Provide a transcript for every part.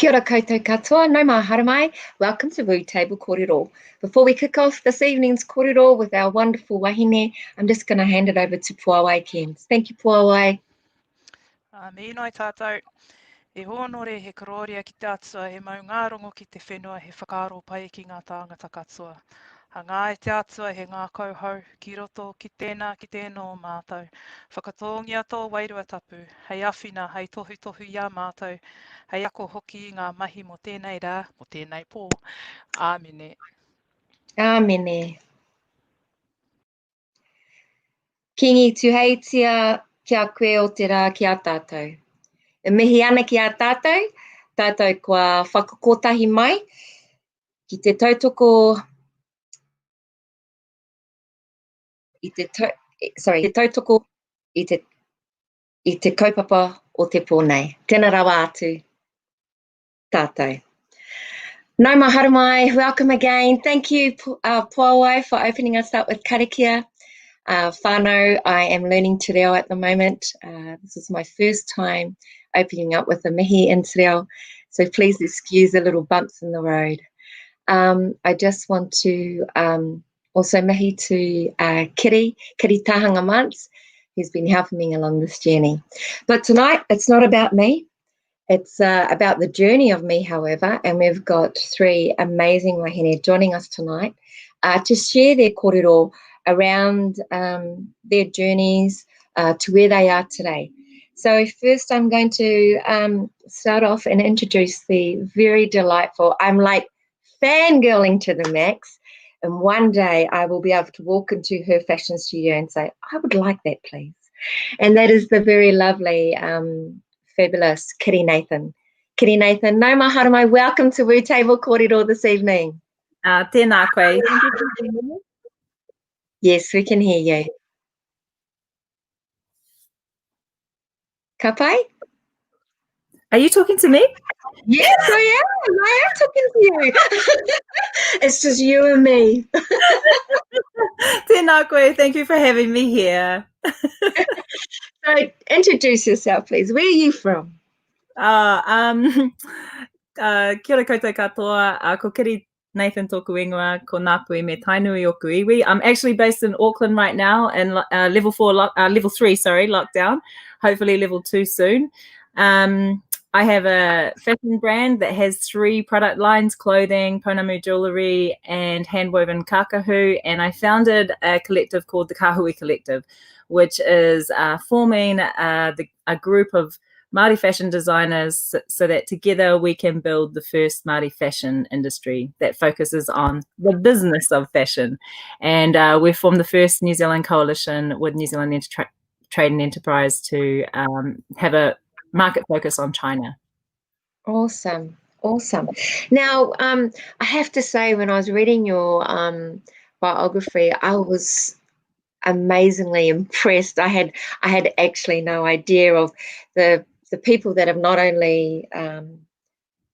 Kia ora koutou katoa, no mā haramai. Welcome to Wu Table Kōrero. Before we kick off this evening's kōrero with our wonderful wahine, I'm just going to hand it over to Puawai Kens. Thank you, Puawai. Me noi tātou, e honore he karoria ki te atua, he maungarongo ki te whenua, he whakaaro pai ki ngā tāngata katoa. Ha ngā e te atua he ngā kauhau, ki roto ki tēnā ki tēnō mātou. Whakatongia tō wairua tapu, hei awhina, hei tohu tohu ia mātou, hei ako hoki ngā mahi mo tēnei rā, mo tēnei pō. Āmene. Āmene. Kingi tuheitia kia koe o te rā ki a tātou. E mihi ana ki a tātou, tātou kua whakakotahi mai, ki te tautoko, te tautoko i te kaupapa o te pōnei. Tēnā rawa atu, tātou. Nau mā haramai, welcome again. Thank you, Puawai, for opening us up with karakia. Whānau, I am learning te reo at the moment. This is my first time opening up with a mihi in te reo, so please excuse the little bumps in the road. I just want to also mihi to Kiri Tahanga Months, who's been helping me along this journey. But tonight, it's not about me. It's about the journey of me, however, and we've got three amazing wahine joining us tonight to share their kōrero around their journeys to where they are today. So first I'm going to start off and introduce the very delightful, I'm like fangirling to the max, and one day I will be able to walk into her fashion studio and say, I would like that, please. And that is the very lovely, fabulous Kitty Nathan. Kitty Nathan, no mā haramai, welcome to Wu Table Kōrero this evening. Tēnā koe. Yes, we can hear you. Ka pai? Are you talking to me? Yes, I am talking to you. It's just you and me. Tēnā koe, thank you for having me here. So introduce yourself, please. Where are you from? Kia ora koutou katoa, ko Kiri Nathan tōku ingoa, ko Ngāpui me Tainui o Kuiwi. I'm actually based in Auckland right now, and level 3, lockdown. Hopefully level 2 soon. I have a fashion brand that has 3 product lines: clothing, pounamu jewellery, and handwoven kakahu. And I founded a collective called the Kahui Collective, which is forming a group of Māori fashion designers so that together we can build the first Māori fashion industry that focuses on the business of fashion. And we've formed the first New Zealand coalition with New Zealand Trade and Enterprise to have a market focus on China. Awesome. Now, I have to say, when I was reading your biography, I was amazingly impressed. I had actually no idea of the people that have not only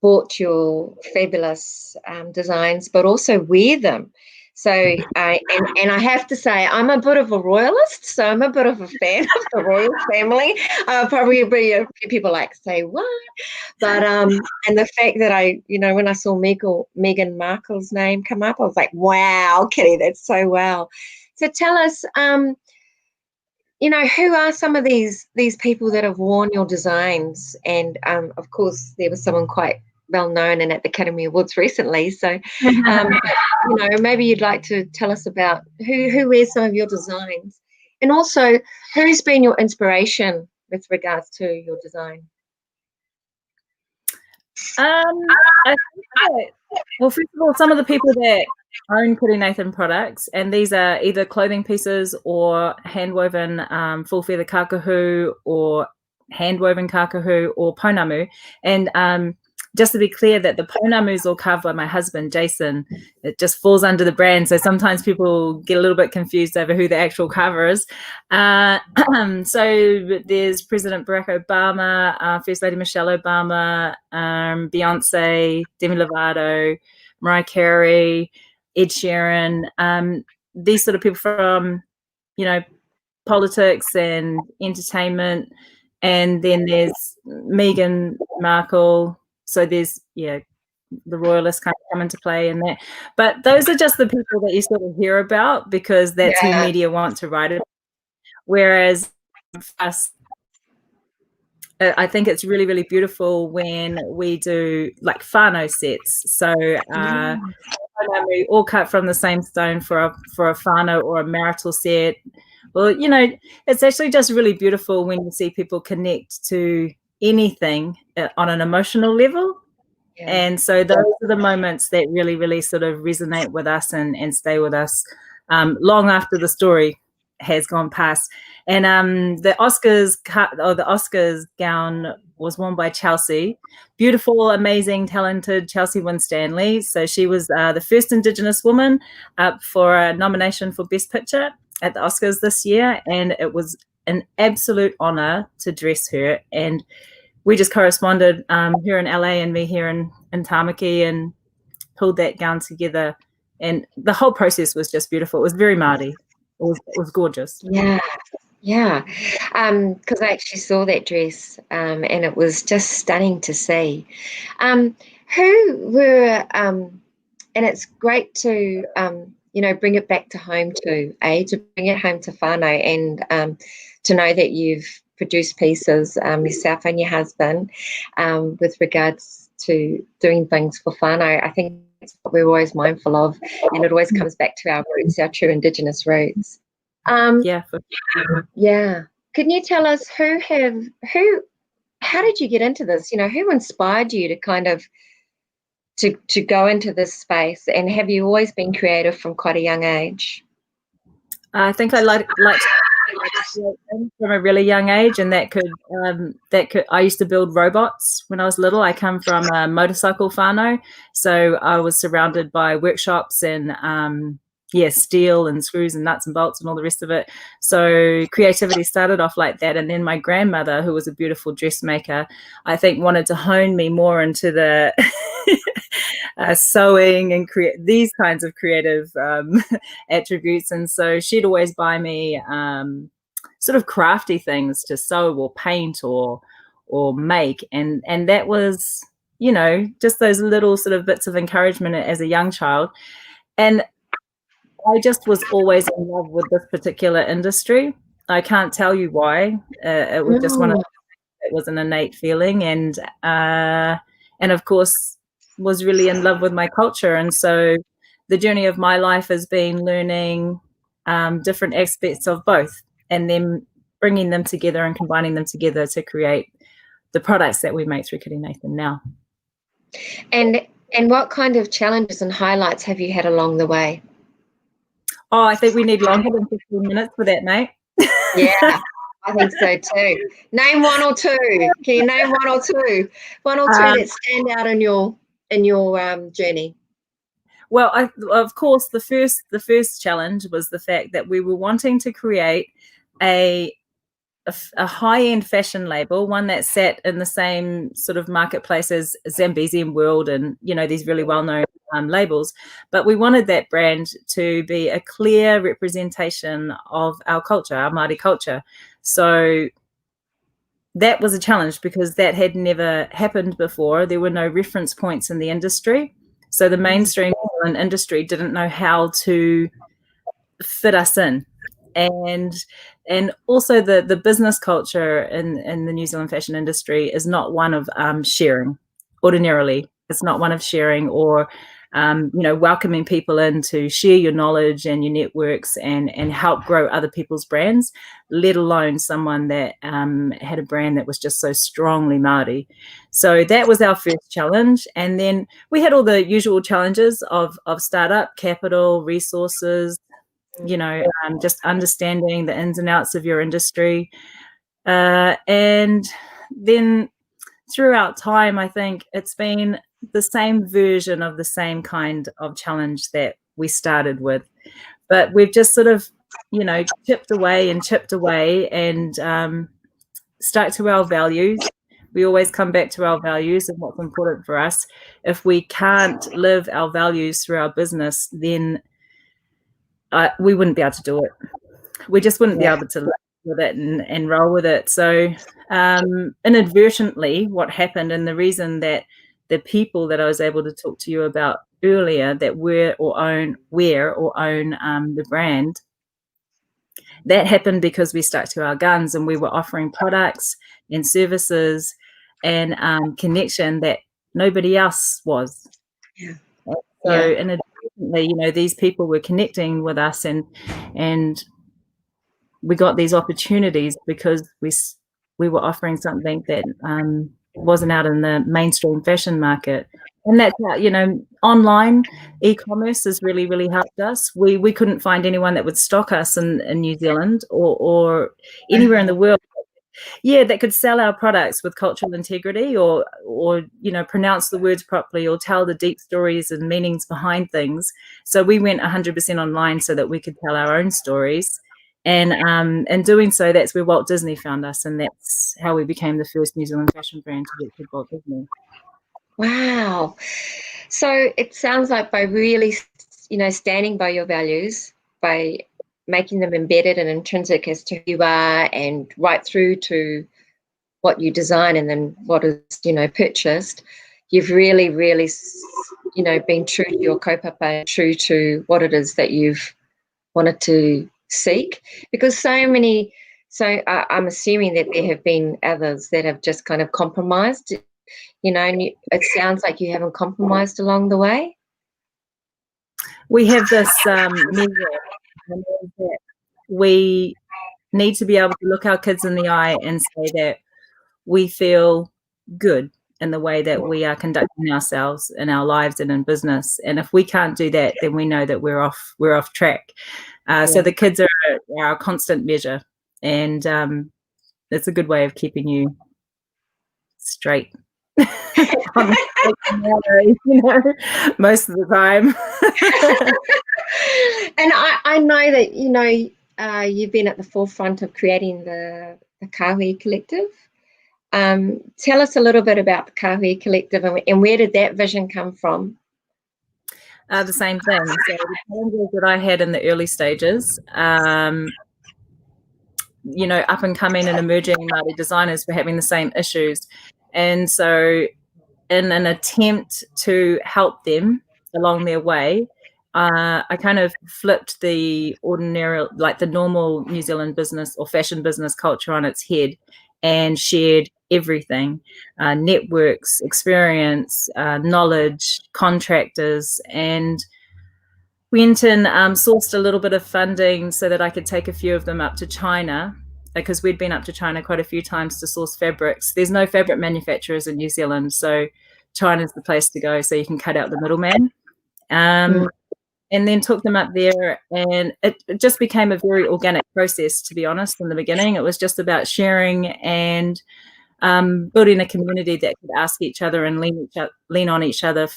bought your fabulous designs, but also wear them. So, and I have to say, I'm a bit of a royalist, so I'm a bit of a fan of the royal family. Probably a few people like to say, what? But, and the fact that when I saw Meghan Markle's name come up, I was like, wow, Kitty, that's so wow. So tell us, who are some of these people that have worn your designs? And, of course, there was someone quite well known and at the Academy Awards recently. So, maybe you'd like to tell us about who wears some of your designs, and also who's been your inspiration with regards to your design. Well, first of all, some of the people that own Kiri Nathan products, and these are either clothing pieces or handwoven full feather kakahu or handwoven kakahu or pounamu. And just to be clear, that the pounamu is all carved by my husband, Jason. It just falls under the brand. So sometimes people get a little bit confused over who the actual carver is. So there's President Barack Obama, First Lady Michelle Obama, Beyonce, Demi Lovato, Mariah Carey, Ed Sheeran, these sort of people from, politics and entertainment. And then there's Meghan Markle, So there's, the royalists kind of come into play in that. But those are just the people that you sort of hear about because that's who media want to write it. Whereas us, I think it's really, really beautiful when we do like whānau sets. So we all cut from the same stone for a whānau or a marital set. Well, it's actually just really beautiful when you see people connect to anything on an emotional level. Yeah. And so those are the moments that really, really sort of resonate with us and stay with us long after the story has gone past. And the Oscars gown was worn by Chelsea. Beautiful, amazing, talented Chelsea Winstanley. So she was the first Indigenous woman up for a nomination for Best Picture at the Oscars this year. And it was an absolute honor to dress her. And we just corresponded here in LA and me here in Tamaki and pulled that gown together. And the whole process was just beautiful. It was very Māori. It was gorgeous. Yeah. Because I actually saw that dress and it was just stunning to see. Who were, and it's great to, bring it back to home to bring it home to whānau and to know that you've produced pieces yourself and your husband with regards to doing things for whānau. I think that's what we're always mindful of, and it always comes back to our roots, our true Indigenous roots. For sure. Yeah. Can you tell us how did you get into this? Who inspired you to kind of to go into this space, and have you always been creative from quite a young age? I think I like from a really young age, and that could I used to build robots when I was little. I come from a motorcycle whānau, so I was surrounded by workshops and steel and screws and nuts and bolts and all the rest of it. So creativity started off like that. And then my grandmother, who was a beautiful dressmaker, I think wanted to hone me more into the sewing and these kinds of creative attributes. And so she'd always buy me sort of crafty things to sew or paint or make. And that was, just those little sort of bits of encouragement as a young child. And I just was always in love with this particular industry. I can't tell you why. It was just it was an innate feeling, and of course was really in love with my culture. And so the journey of my life has been learning different aspects of both, and then bringing them together and combining them together to create the products that we make through Kiri Nathan now. And what kind of challenges and highlights have you had along the way? Oh, I think we need longer than 15 minutes for that, mate. Yeah, I think so too. Name one or two. Can you name one or two? One or two that stand out in your journey? Well, of course, the first challenge was the fact that we were wanting to create a high-end fashion label, one that sat in the same sort of marketplace as Zambezi and World and, these really well-known labels. But we wanted that brand to be a clear representation of our culture, our Māori culture. So that was a challenge because that had never happened before. There were no reference points in the industry. So the mainstream industry didn't know how to fit us in. And also the business culture in the New Zealand fashion industry is not one of sharing. Ordinarily, it's not one of sharing or welcoming people in to share your knowledge and your networks and help grow other people's brands, let alone someone that had a brand that was just so strongly Māori. So that was our first challenge. And then we had all the usual challenges of startup, capital, resources, just understanding the ins and outs of your industry. And then throughout time, I think it's been the same version of the same kind of challenge that we started with. But we've just sort of, chipped away and stuck to our values. We always come back to our values and what's important for us. If we can't live our values through our business, then we wouldn't be able to do it. We just wouldn't be able to live with it and roll with it. So inadvertently, what happened, and the reason that the people that I was able to talk to you about earlier that wear or own the brand, that happened because we stuck to our guns and we were offering products and services and connection that nobody else was. Yeah. So, and additionally, you know, these people were connecting with us, and we got these opportunities because we were offering something that wasn't out in the mainstream fashion market. And that's how, you know, online e-commerce has really, really helped us. We couldn't find anyone that would stock us in New Zealand or anywhere in the world, that could sell our products with cultural integrity or you know, pronounce the words properly or tell the deep stories and meanings behind things. So we went 100% online so that we could tell our own stories. And in doing so, that's where Walt Disney found us, and that's how we became the first New Zealand fashion brand to work with Walt Disney. Wow. So it sounds like by really, you know, standing by your values, by making them embedded and intrinsic as to who you are and right through to what you design and then what is, you know, purchased, you've really, really, you know, been true to your kaupapa, true to what it is that you've wanted to seek. Because I'm assuming that there have been others that have just kind of compromised, you know, and it sounds like you haven't compromised along the way. We have this measure that we need to be able to look our kids in the eye and say that we feel good in the way that we are conducting ourselves in our lives and in business. And if we can't do that, then we know that we're off track. So the kids are our constant measure, and it's a good way of keeping you straight. You know, most of the time. And I know that, you know, you've been at the forefront of creating the Kahui Collective. Tell us a little bit about the Kahui Collective and where did that vision come from? The same thing. So the challenges that I had in the early stages, you know, up and coming and emerging Māori designers were having the same issues. And so in an attempt to help them along their way, I kind of flipped the ordinary, like the normal New Zealand business or fashion business culture on its head and shared everything, networks, experience, knowledge, contractors, and went and sourced a little bit of funding so that I could take a few of them up to China, because we'd been up to China quite a few times to source fabrics. There's no fabric manufacturers in New Zealand, so China's the place to go so you can cut out the middleman. And then took them up there, and it just became a very organic process, to be honest. In the beginning, it was just about sharing and building a community that could ask each other and lean on each other,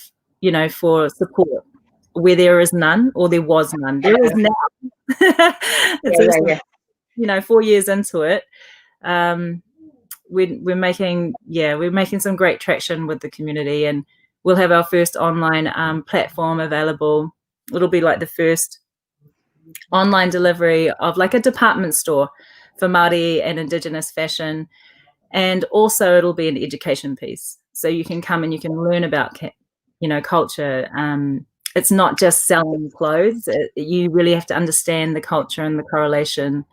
you know, for support where there is none or there was none. There is now. You know, 4 years into it, we're making some great traction with the community, and we'll have our first online platform available. It'll be like the first online delivery of like a department store for Māori and Indigenous fashion. And also it'll be an education piece. So you can come and you can learn about, you know, culture. It's not just selling clothes. You really have to understand the culture and the correlation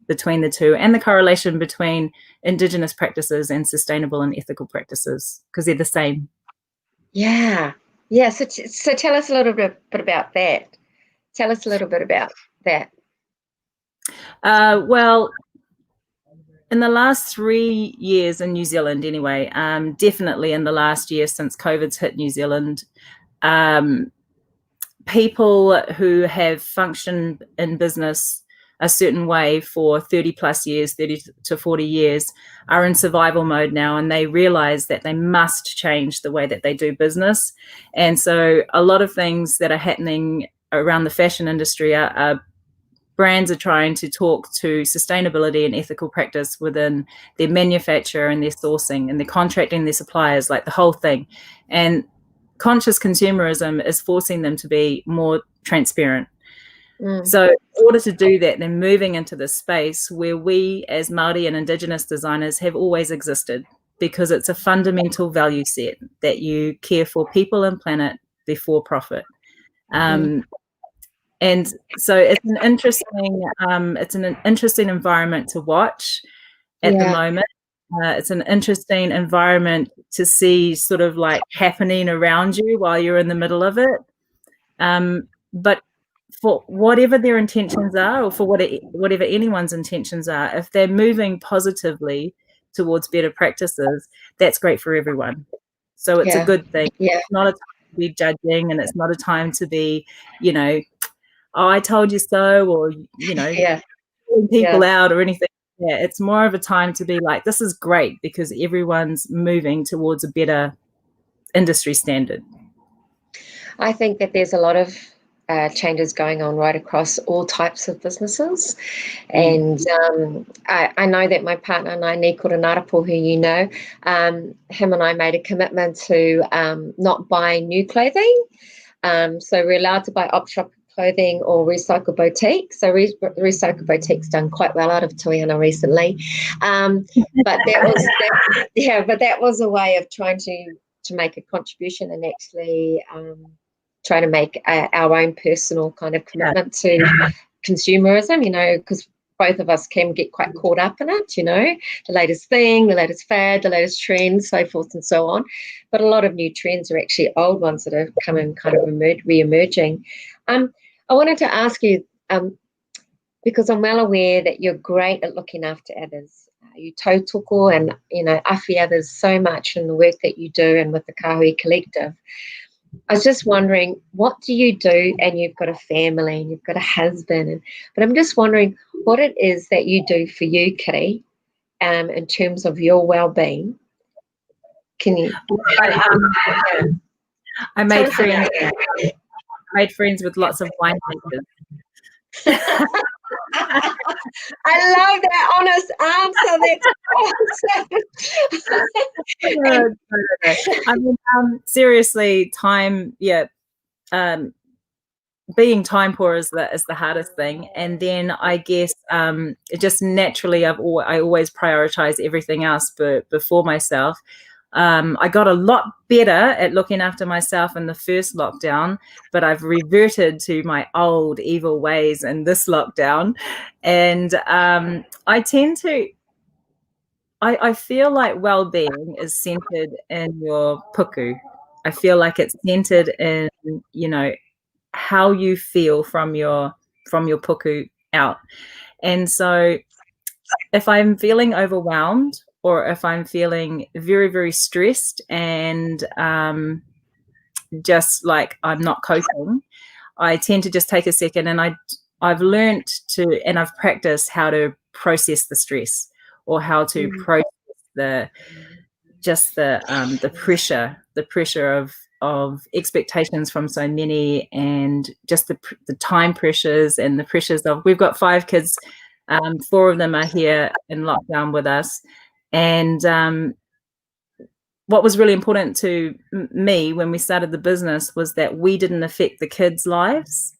between the two, and the correlation between Indigenous practices and sustainable and ethical practices, because they're the same. Yeah. So tell us a little bit about that. Tell us a little bit about that. Well, in the last 3 years in New Zealand, anyway, definitely in the last year since COVID's hit New Zealand, people who have functioned in business a certain way for 30 plus years, 30 to 40 years, are in survival mode now, and they realize that they must change the way that they do business. And so a lot of things that are happening around the fashion industry are brands are trying to talk to sustainability and ethical practice within their manufacture and their sourcing and their contracting, their suppliers, like the whole thing. And conscious consumerism is forcing them to be more transparent. So in order to do that, they're moving into this space where we as Māori and Indigenous designers have always existed. because it's a fundamental value set that you care for people and planet before profit. And so it's an interesting environment to watch at the moment. It's an interesting environment to see sort of like happening around you while you're in the middle of it. But for whatever their intentions are, or for whatever anyone's intentions are, if they're moving positively towards better practices, that's great for everyone. So it's a good thing. It's not a time to be judging, and it's not a time to be, you know, oh, I told you so, or, you know, pulling people out or anything. Yeah, it's more of a time to be like, this is great because everyone's moving towards a better industry standard. I think that there's a lot of changes going on right across all types of businesses. And I know that my partner and I, Nikora Narapo, who you know, him and I made a commitment to not buy new clothing. So we're allowed to buy op-shop clothing or recycle boutique. So recycle boutique's done quite well out of Tuiana recently. But that was a way of trying to make a contribution and actually try to make our own personal kind of commitment to consumerism, you know, because both of us can get quite caught up in it, you know, the latest thing, the latest fad, the latest trend, so forth and so on. But a lot of new trends are actually old ones that are coming kind of re-emerging. I wanted to ask you, because I'm well aware that you're great at looking after others. You tautoko and, you know, awhi others so much in the work that you do and with the Kahui Collective. I was just wondering, what do you do? And you've got a family and you've got a husband. But I'm just wondering what it is that you do for you, Kiri, in terms of your well-being. Can you? I made friends with lots of winemakers. I love that honest answer. That's awesome. I mean, seriously, time, being time poor is the hardest thing. And then I guess just naturally, I always prioritize everything else before myself. I got a lot better at looking after myself in the first lockdown, but I've reverted to my old evil ways in this lockdown. And I feel like well-being is centered in your puku. I feel like it's centered in, you know, how you feel from your puku out. And so if I'm feeling overwhelmed, or if I'm feeling very, very stressed and just like I'm not coping, I tend to just take a second, and I've learned to, and I've practiced how to process the stress, or how to process the pressure of expectations from so many, and just the time pressures and the pressures of, we've got 5 kids, 4 of them are here in lockdown with us. And what was really important to me when we started the business was that we didn't affect the kids' lives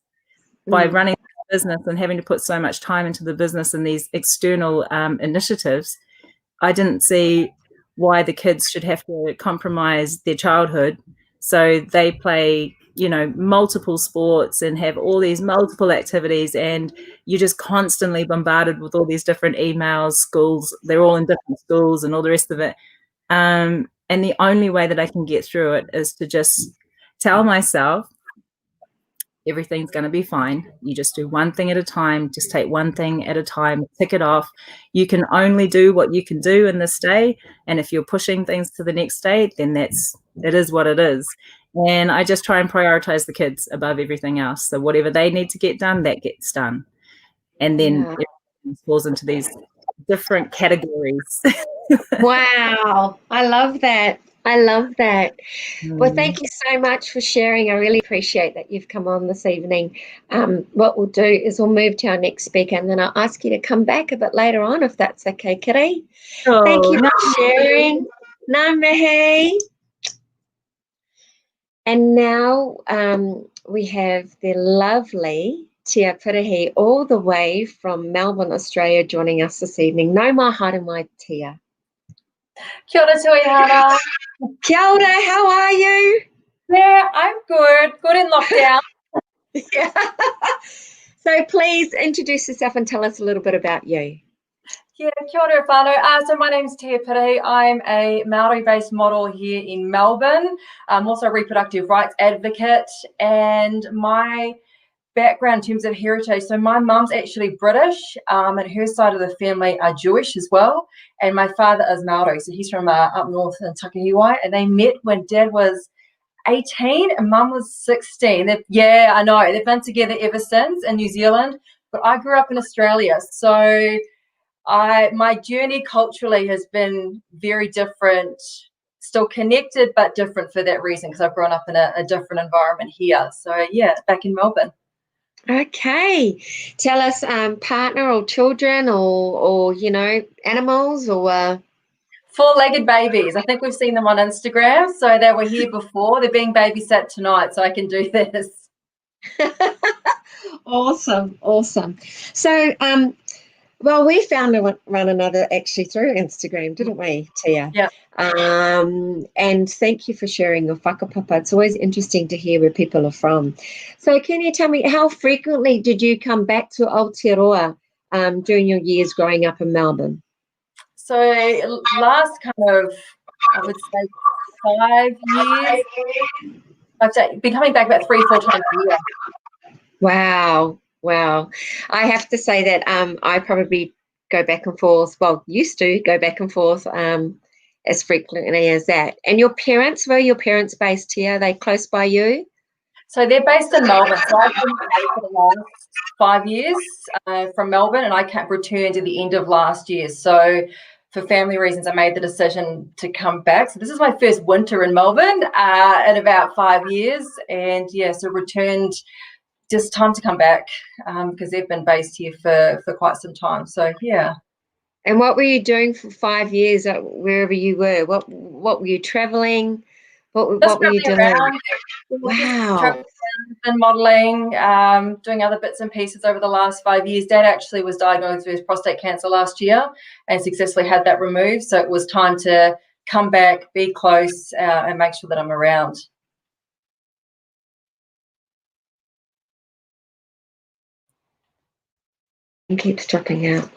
by running the business and having to put so much time into the business and these external initiatives. I didn't see why the kids should have to compromise their childhood. So they play, you know, multiple sports and have all these multiple activities, and you're just constantly bombarded with all these different emails, schools, they're all in different schools and all the rest of it. And the only way that I can get through it is to just tell myself, everything's going to be fine. You just do one thing at a time. Just take one thing at a time, tick it off. You can only do what you can do in this day. And if you're pushing things to the next day, then it is what it is. And I just try and prioritize the kids above everything else. So whatever they need to get done, that gets done. And then it falls into these different categories. Wow. I love that. I love that. Well, thank you so much for sharing. I really appreciate that you've come on this evening. What we'll do is we'll move to our next speaker, and then I'll ask you to come back a bit later on, if that's okay, Kiri. Thank you for sharing. Ngā mihi. And now we have the lovely Tia Pirihi, all the way from Melbourne, Australia, joining us this evening. Nau mai haere mai, Tia. Kia ora tui, Hannah. Kia ora, how are you? Yeah, I'm good. Good in lockdown. Yeah. So please introduce yourself and tell us a little bit about you. Yeah, kia ora whānau. So my name's Tia Piri. I'm a Māori-based model here in Melbourne. I'm also a reproductive rights advocate, and my background in terms of heritage, so my mum's actually British, and her side of the family are Jewish as well, and my father is Māori, so he's from up north in Takahiwai, and they met when Dad was 18 and Mum was 16. Yeah, I know, they've been together ever since in New Zealand, but I grew up in Australia, so my journey culturally has been very different, still connected but different for that reason, because I've grown up in a different environment here. So yeah, back in Melbourne. Okay. Tell us partner or children or you know, animals or... Four-legged babies. I think we've seen them on Instagram. So they were here before. They're being babysat tonight, so I can do this. Awesome. So, well, we found one another actually through Instagram, didn't we, Tia? Yeah. And thank you for sharing your whakapapa. It's always interesting to hear where people are from. So can you tell me, how frequently did you come back to Aotearoa during your years growing up in Melbourne? So last kind of, I would say 5 years. I've been coming back about 3-4 times a year. Wow. I have to say that I probably go back and forth, well, used to go back and forth as frequently as that. And your parents, where are your parents based here? Are they close by you? So they're based in Melbourne. So I've been away for the last 5 years from Melbourne, and I returned at the end of last year. So for family reasons, I made the decision to come back. So this is my first winter in Melbourne in about 5 years. And yeah, so returned, just time to come back because they've been based here for quite some time. So yeah. And what were you doing for 5 years wherever you were? What were you traveling? What were you doing? Around, wow. and modelling, doing other bits and pieces over the last 5 years. Dad actually was diagnosed with prostate cancer last year and successfully had that removed. So it was time to come back, be close, and make sure that I'm around. It keeps dropping out.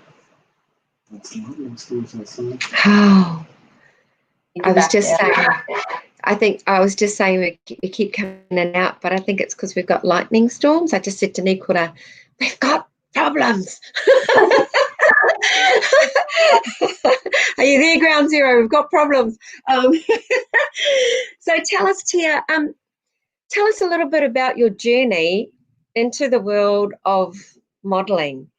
Oh, I was just saying we keep coming in and out, but I think it's because we've got lightning storms. I just said to Nikora, we've got problems. Are you there, Ground Zero? We've got problems. So tell us, Tia, tell us a little bit about your journey into the world of modelling.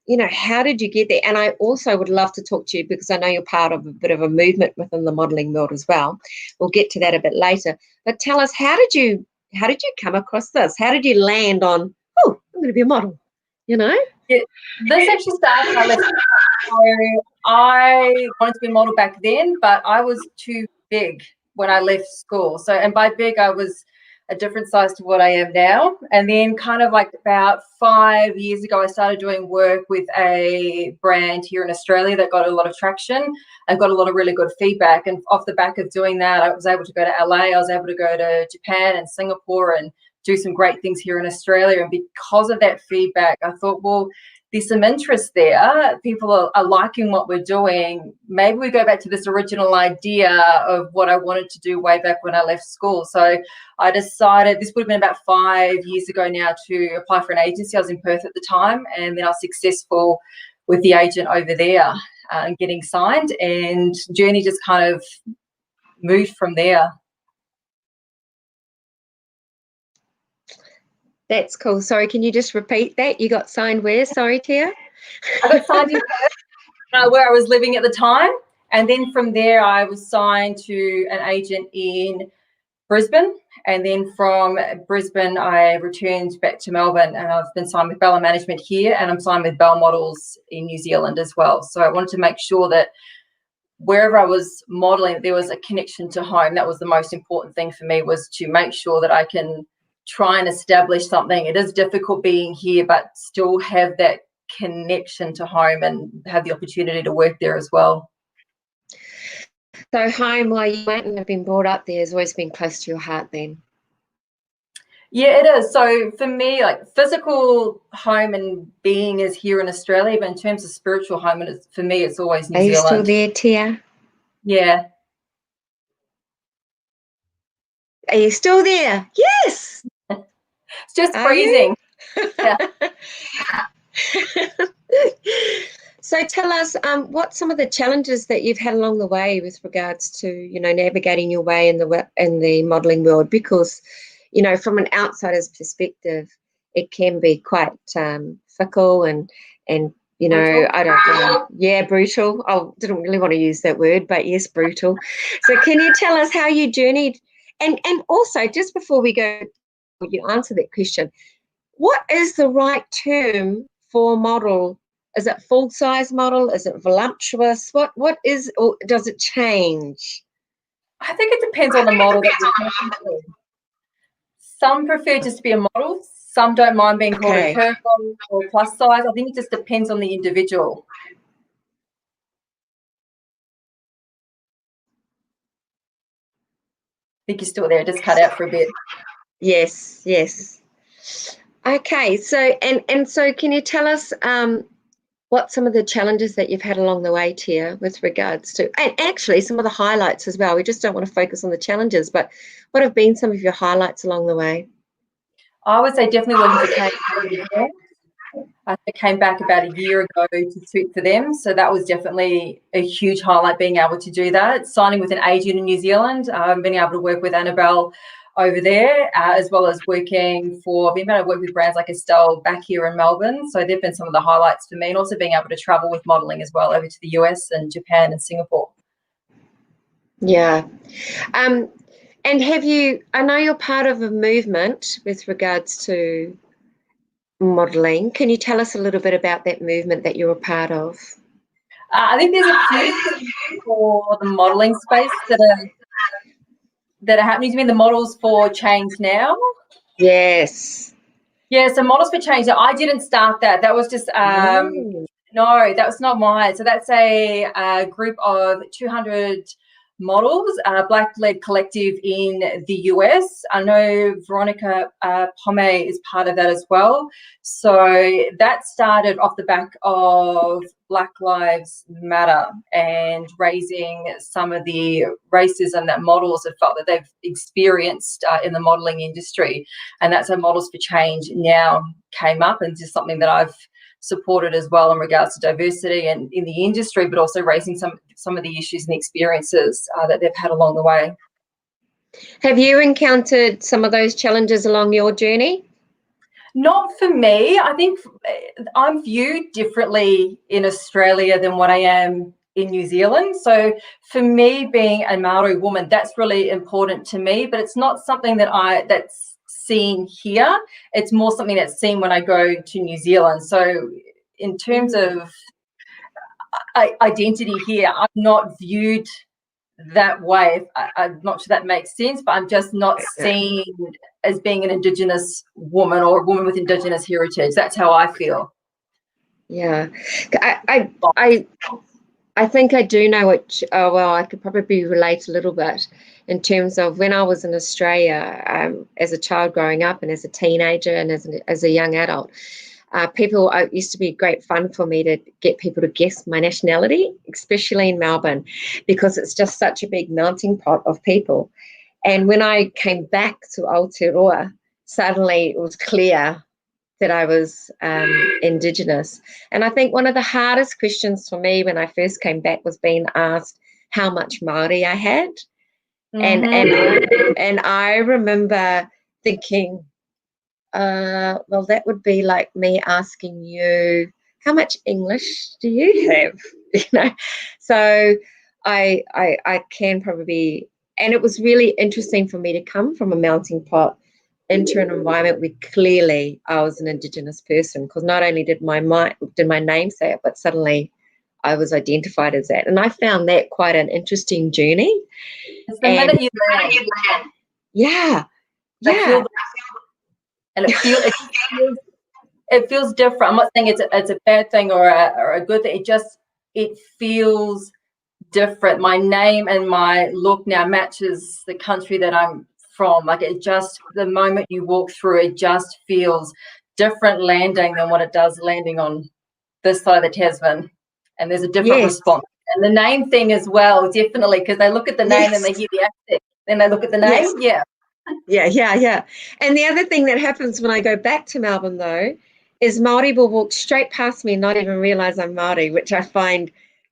You know, how did you get there? And I also would love to talk to you because I know you're part of a bit of a movement within the modelling world as well. We'll get to that a bit later. But tell us, how did you come across this? How did you land on, oh, I'm going to be a model, you know? Yeah, this actually started when I left. So I wanted to be a model back then, but I was too big when I left school. So, and by big, I was a different size to what I am now. And then kind of like about 5 years ago, I started doing work with a brand here in Australia that got a lot of traction and got a lot of really good feedback. And off the back of doing that, I was able to go to LA, I was able to go to Japan and Singapore and do some great things here in Australia. And because of that feedback, I thought, well, there's some interest there. People are liking what we're doing. Maybe we go back to this original idea of what I wanted to do way back when I left school. So I decided, this would have been about 5 years ago now, to apply for an agency. I was in Perth at the time, and then I was successful with the agent over there and getting signed, and journey just kind of moved from there. That's cool. Sorry, can you just repeat that? You got signed where? Sorry, Tia? I got signed in Perth, where I was living at the time. And then from there, I was signed to an agent in Brisbane. And then from Brisbane, I returned back to Melbourne, and I've been signed with Bella Management here, and I'm signed with Bell Models in New Zealand as well. So I wanted to make sure that wherever I was modelling, there was a connection to home. That was the most important thing for me, was to make sure that I can try and establish something. It is difficult being here, but still have that connection to home and have the opportunity to work there as well. So home where you went and have been brought up there has always been close to your heart then? Yeah, it is. So for me, like physical home and being is here in Australia, but in terms of spiritual home, for me, it's always New Are you Zealand. still there, Tia? Yeah. Are you still there? Yes. It's just Are freezing. Yeah. So tell us what some of the challenges that you've had along the way with regards to, navigating your way in the modelling world, because, from an outsider's perspective, it can be quite fickle and Brutal. I don't know. Yeah, brutal. I didn't really want to use that word, but yes, brutal. So can you tell us how you journeyed? And also, just before we go, you answer that question, what is the right term for model? Is it full size model? Is it voluptuous? What is, or does it change? I think it depends on the model that you're talking to. Some prefer just to be a model. Some don't mind being called a curve model or plus size. I think it just depends on the individual. I think you're still there. It just cut out for a bit. Yes. Okay, so and so can you tell us what some of the challenges that you've had along the way, Tia, with regards to, and actually some of the highlights as well? We just don't want to focus on the challenges, but what have been some of your highlights along the way? I would say definitely working for Kōrero. I came back about a year ago to suit for them, so that was definitely a huge highlight, being able to do that. Signing with an agent in New Zealand, being able to work with Annabelle over there, as well as being able to work with brands like Estelle back here in Melbourne. So they've been some of the highlights for me, and also being able to travel with modelling as well over to the US and Japan and Singapore. Yeah. And I know you're part of a movement with regards to modelling. Can you tell us a little bit about that movement that you're a part of? I think there's a few things for the modelling space that are happening. Do you mean the models for change now? Yes. Yeah, so Models for Change. I didn't start that. That was just no, that was not mine. So that's a group of 200 models, Black-led collective in the US. I know Veronica Pomme is part of that as well. So that started off the back of Black Lives Matter and raising some of the racism that models have felt that they've experienced in the modelling industry. And that's how Models for Change now came up, and just something that I've supported as well in regards to diversity and in the industry, but also raising some of the issues and experiences that they've had along the way. Have you encountered some of those challenges along your journey? Not for me. I think I'm viewed differently in Australia than what I am in New Zealand. So for me, being a Maori woman, that's really important to me, but it's not something that's seen here. It's more something that's seen when I go to New Zealand. So in terms of identity here, I'm not viewed that way. I'm not sure that makes sense, but I'm just not seen as being an Indigenous woman or a woman with Indigenous heritage. That's how I feel. Yeah, I think I do know what. Oh well, I could probably relate a little bit in terms of when I was in Australia as a child growing up, and as a teenager, and as a young adult. It used to be great fun for me to get people to guess my nationality, especially in Melbourne, because it's just such a big melting pot of people. And when I came back to Aotearoa, suddenly it was clear that I was Indigenous. And I think one of the hardest questions for me when I first came back was being asked how much Māori I had. And I remember thinking, well, that would be like me asking you, how much English do you have? So I can probably, and it was really interesting for me to come from a melting pot into an environment where clearly I was an Indigenous person, because not only did my name say it, but suddenly I was identified as that. And I found that quite an interesting journey. It's the minute you land. Yeah. And it feels different. I'm not saying it's a bad thing or a good thing. It feels different. My name and my look now matches the country that I'm from. Like, it just, the moment you walk through, it just feels different landing than what it does landing on this side of the Tasman. And there's a different response. And the name thing as well, definitely, because they look at the name and they hear the accent, then they look at the name. Yeah. And the other thing that happens when I go back to Melbourne, though, is Māori will walk straight past me and not even realise I'm Māori, which I find,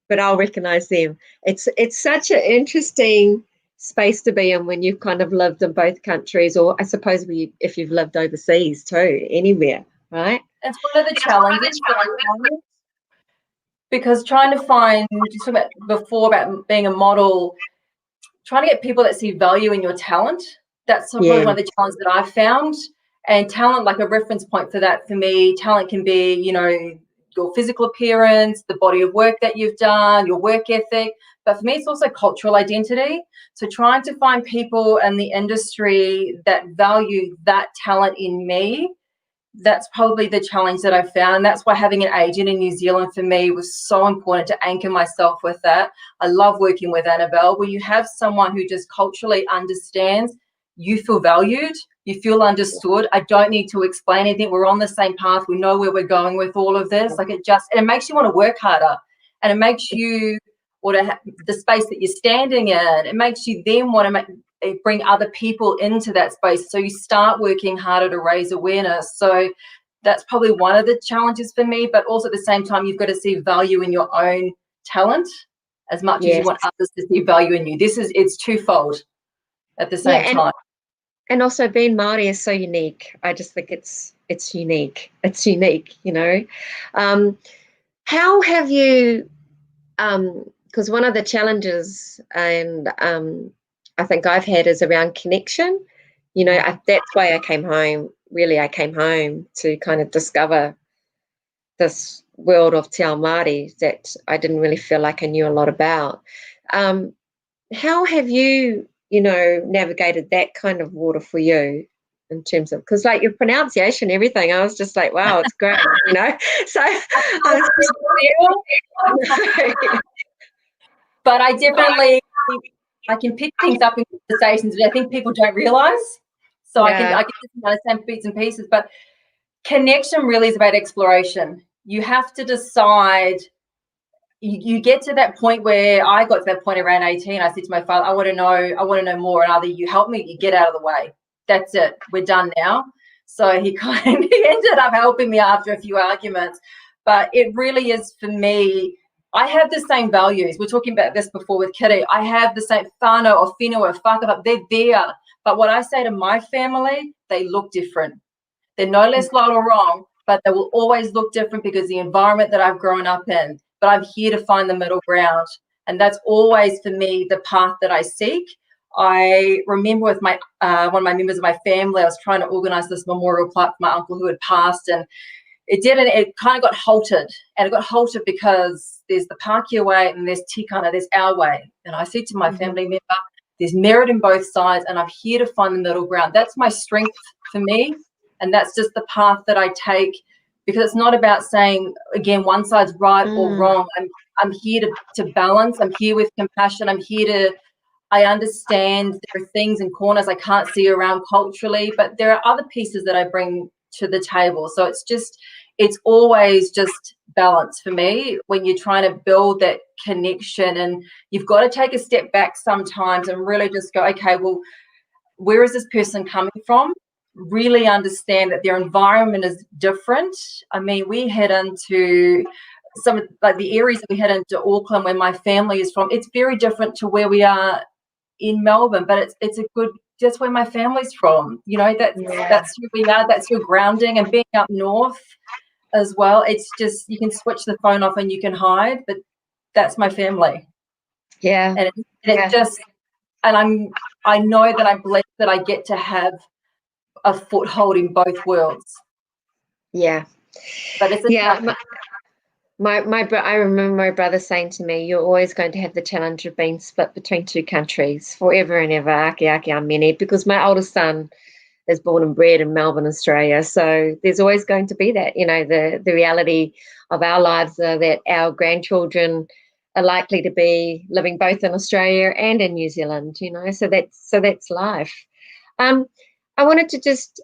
but I'll recognise them. It's such an interesting space to be in when you've kind of lived in both countries, or I suppose if you've lived overseas too, anywhere, right? It's one of the challenges. Because trying to find, just talking about before about being a model, trying to get people that see value in your talent, that's probably one of the challenges that I've found. And talent, like a reference point for that, for me, talent can be, you know, your physical appearance, the body of work that you've done, your work ethic. But for me, it's also cultural identity. So trying to find people in the industry that value that talent in me, that's probably the challenge that I found. And that's why having an agent in New Zealand for me was so important to anchor myself with that. I love working with Annabelle, where you have someone who just culturally understands, you feel valued, you feel understood. I don't need to explain anything. We're on the same path. We know where we're going with all of this. Like, it makes you want to work harder, and it makes you, or the space that you're standing in, it makes you then want to bring other people into that space. So you start working harder to raise awareness. So that's probably one of the challenges for me, but also at the same time, you've got to see value in your own talent as much as you want others to see value in you. It's twofold at the same time. And also being Māori is so unique. I just think it's unique. It's unique, you know. How have you, because one of the challenges, and I think I've had, is around connection. You know, that's why I came home. Really, I came home to kind of discover this world of Te Ao Māori that I didn't really feel like I knew a lot about. How have you, you know, navigated that kind of water for you in terms of, because like your pronunciation, everything, I was just like, wow, it's great, you know. So but I definitely, I can pick things up in conversations that I think people don't realise. So I can understand bits and pieces, but connection really is about exploration. You have to decide. You get to that point where I got to that point around 18. I said to my father, I want to know more, and either you help me, you get out of the way. That's it. We're done now. So he ended up helping me after a few arguments. But it really is, for me, I have the same values. We're talking about this before with Kitty. I have the same whānau or whenua, whakapapa. They're there. But what I say to my family, they look different. They're no less right or wrong, but they will always look different because the environment that I've grown up in. But I'm here to find the middle ground. And that's always, for me, the path that I seek. I remember with my one of my members of my family, I was trying to organise this memorial plaque for my uncle who had passed, and it kind of got halted. And it got halted because there's the Pākehā way and there's Tikana, there's our way. And I said to my family member, there's merit in both sides, and I'm here to find the middle ground. That's my strength for me, and that's just the path that I take. Because it's not about saying, again, one side's right or wrong. I'm here to balance. I'm here with compassion. I understand there are things and corners I can't see around culturally, but there are other pieces that I bring to the table. So it's always just balance for me when you're trying to build that connection. And you've got to take a step back sometimes and really just go, okay, well, where is this person coming from? Really understand that their environment is different. I mean, we head into some like the areas that we head into Auckland, where my family is from. It's very different to where we are in Melbourne, but it's a good. That's where my family's from. You know, that's who we are. That's your grounding. And being up north as well, it's just, you can switch the phone off and you can hide, but that's my family. Yeah, and it just, and I know that I'm blessed that I get to have a foothold in both worlds. Yeah. But it's I remember my brother saying to me, you're always going to have the challenge of being split between two countries forever and ever, ake amene, because my oldest son is born and bred in Melbourne, Australia. So there's always going to be that, you know, the reality of our lives are that our grandchildren are likely to be living both in Australia and in New Zealand, you know, so that's life. I wanted to just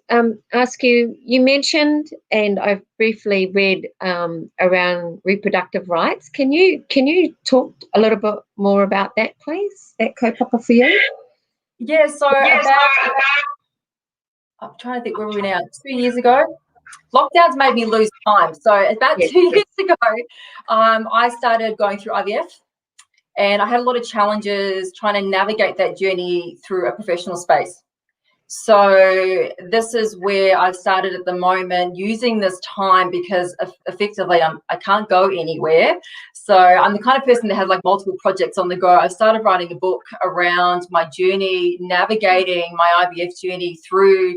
ask you, you mentioned, and I've briefly read around reproductive rights. Can you talk a little bit more about that, please? That kaupapa for you? Yeah, so I'm trying to think, where were we now? 2 years ago? Lockdowns made me lose time. So about 2 years ago, I started going through IVF, and I had a lot of challenges trying to navigate that journey through a professional space. So this is where I've started at the moment, using this time, because effectively I can't go anywhere. So I'm the kind of person that has like multiple projects on the go. I started writing a book around my journey, navigating my IVF journey through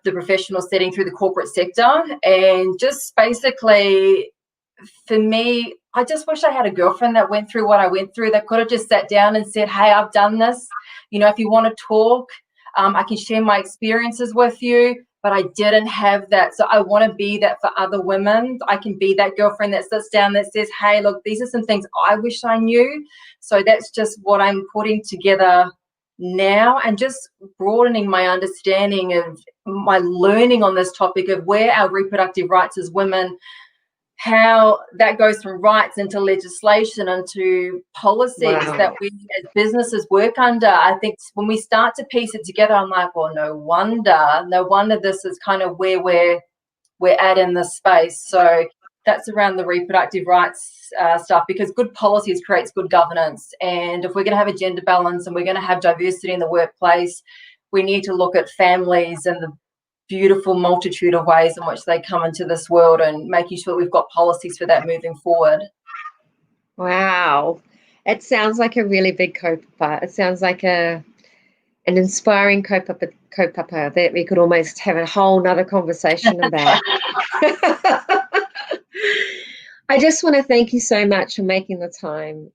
the professional setting, through the corporate sector. And just basically, for me, I just wish I had a girlfriend that went through what I went through, that could have just sat down and said, hey, I've done this. You know, if you want to talk, I can share my experiences with you. But I didn't have that. So I want to be that for other women. I can be that girlfriend that sits down that says, hey, look, these are some things I wish I knew. So that's just what I'm putting together now, and just broadening my understanding of my learning on this topic of where our reproductive rights as women, how that goes from rights into legislation, into policies that we as businesses work under. I think when we start to piece it together, I'm like, well, no wonder this is kind of where we're at in this space. So that's around the reproductive rights stuff, because good policies creates good governance. And if we're going to have a gender balance and we're going to have diversity in the workplace, we need to look at families and the beautiful multitude of ways in which they come into this world, and making sure we've got policies for that moving forward. Wow. It sounds like a really big kaupapa. It sounds like an inspiring kaupapa that we could almost have a whole nother conversation about. I just want to thank you so much for making the time.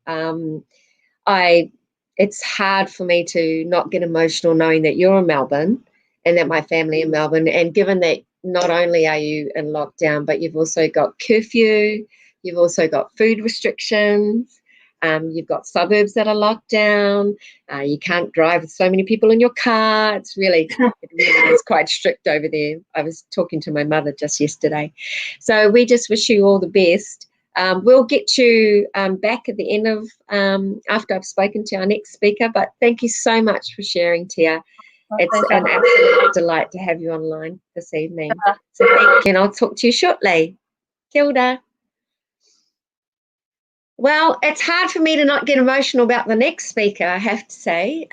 It's hard for me to not get emotional knowing that you're in Melbourne and that my family in Melbourne, and given that not only are you in lockdown, but you've also got curfew, you've also got food restrictions, you've got suburbs that are locked down, you can't drive with so many people in your car. It really is quite strict over there. I was talking to my mother just yesterday. So we just wish you all the best. We'll get you back at the end of, after I've spoken to our next speaker, but thank you so much for sharing, Tia. It's an absolute delight to have you online this evening. So thank you, and I'll talk to you shortly. Kia ora. Well, it's hard for me to not get emotional about the next speaker, I have to say.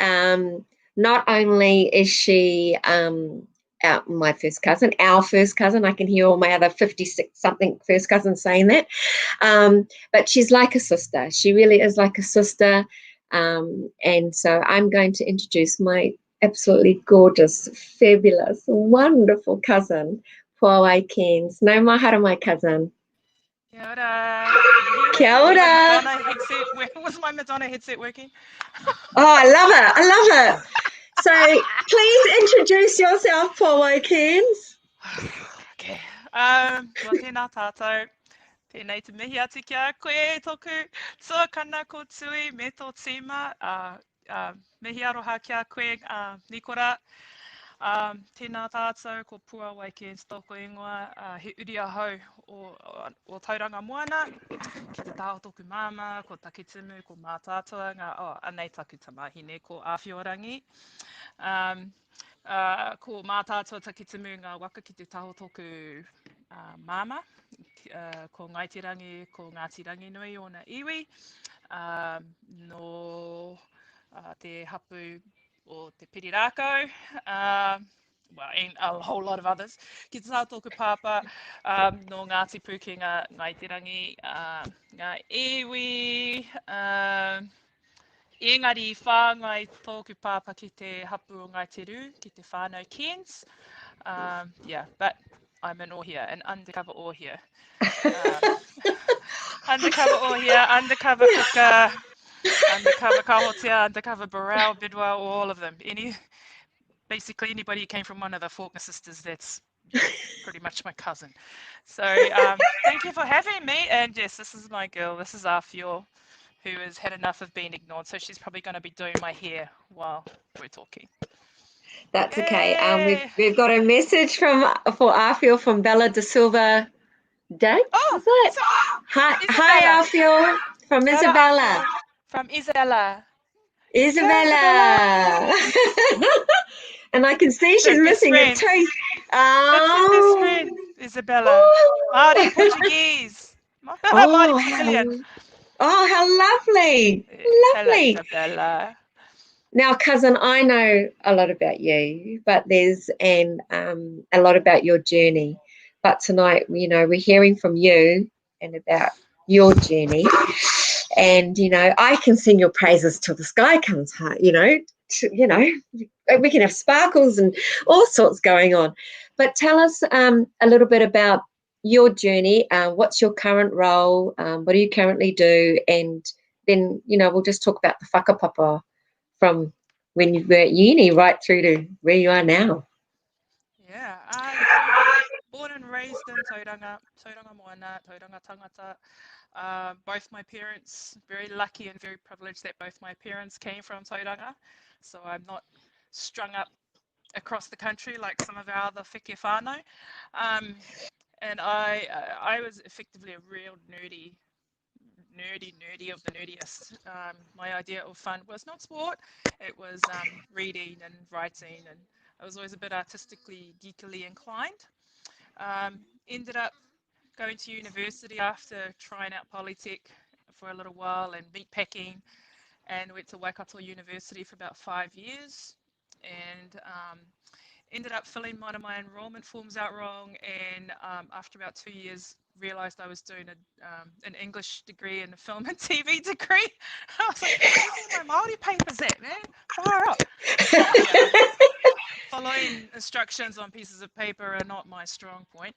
Not only is she my first cousin, our first cousin, I can hear all my other 56-something first cousins saying that, but she's like a sister. She really is like a sister. And so I'm going to introduce my absolutely gorgeous, fabulous, wonderful cousin, Pōwai Cairns. Nau mahara, my cousin. Kia ora. Kia ora. Was my Madonna headset working? Oh, I love it. So please introduce yourself, Pōwai Cairns. Okay. Well, tēnā tātou. Tēnei te mihi atu ki a koe toku tuakana ko tui me tō tīma. Mihi aroha ki a koe Nikora. Tēnā tātou ko Pōwai Cairns tōku ingoa. He uri ahau o tauranga moana. Ki te taho tōku māma, ko takitimu, ko mātātua, anei taku tamahine, ko āwhiorangi. Ko mātātua takitimu ngā waka ki te taho tōku māma. Ko Ngaitirangi, ko Ngātirangi nui o na iwi. No te hapu o te Pirirākau. Well, and a whole lot of others. Ki te taho tōku pāpā, no Ngāti Pūkenga, Ngaitirangi, ngā iwi, engari whāngai tōku pāpā ki te hapu o Ngaitiru, ki te whānau Cairns. Yeah, but I'm an Ohia, an undercover Ohia. Undercover Ohia, undercover Kuka, undercover Kahotia, undercover Burrell, Bidwell, all of them. Basically anybody who came from one of the Faulkner sisters, that's pretty much my cousin. So thank you for having me. And yes, this is my girl. This is Awhio. who has had enough of being ignored. So she's probably going to be doing my hair while we're talking. That's okay. Yay! We've got a message for Arfiel from Bella de Silva Day. Oh, Is it? Hi, Isabella. Arfiel from Bella Isabella. from Isabella. Isabella. And I can see she's Her best missing a friend. tooth. That's her best friend, Isabella. Māori Portuguese. Māori Brazilian. How lovely. Hello, Lovely. Isabella. Now, cousin, I know a lot about you, but there's a lot about your journey. But tonight, we're hearing from you and about your journey. And, I can sing your praises till the sky comes high, we can have sparkles and all sorts going on. But tell us a little bit about your journey. What's your current role? What do you currently do? And then, we'll just talk about the whakapapa from when you were at uni right through to where you are now. Yeah, born and raised in Tauranga Moana, Tauranga Tangata. Both my parents, very lucky and very privileged that both my parents came from Tauranga. So I'm not strung up across the country like some of our other whike whānau. And I was effectively a real nerdy of the nerdiest. My idea of fun was not sport, it was reading and writing, and I was always a bit artistically, geekily inclined. Ended up going to university after trying out Polytech for a little while and meatpacking, and went to Waikato University for about 5 years, and ended up filling one of my enrollment forms out wrong, and after about 2 years realised I was doing an English degree and a film and TV degree. I was like, where's my Māori papers at, man? Far up. Yeah. Following instructions on pieces of paper are not my strong point.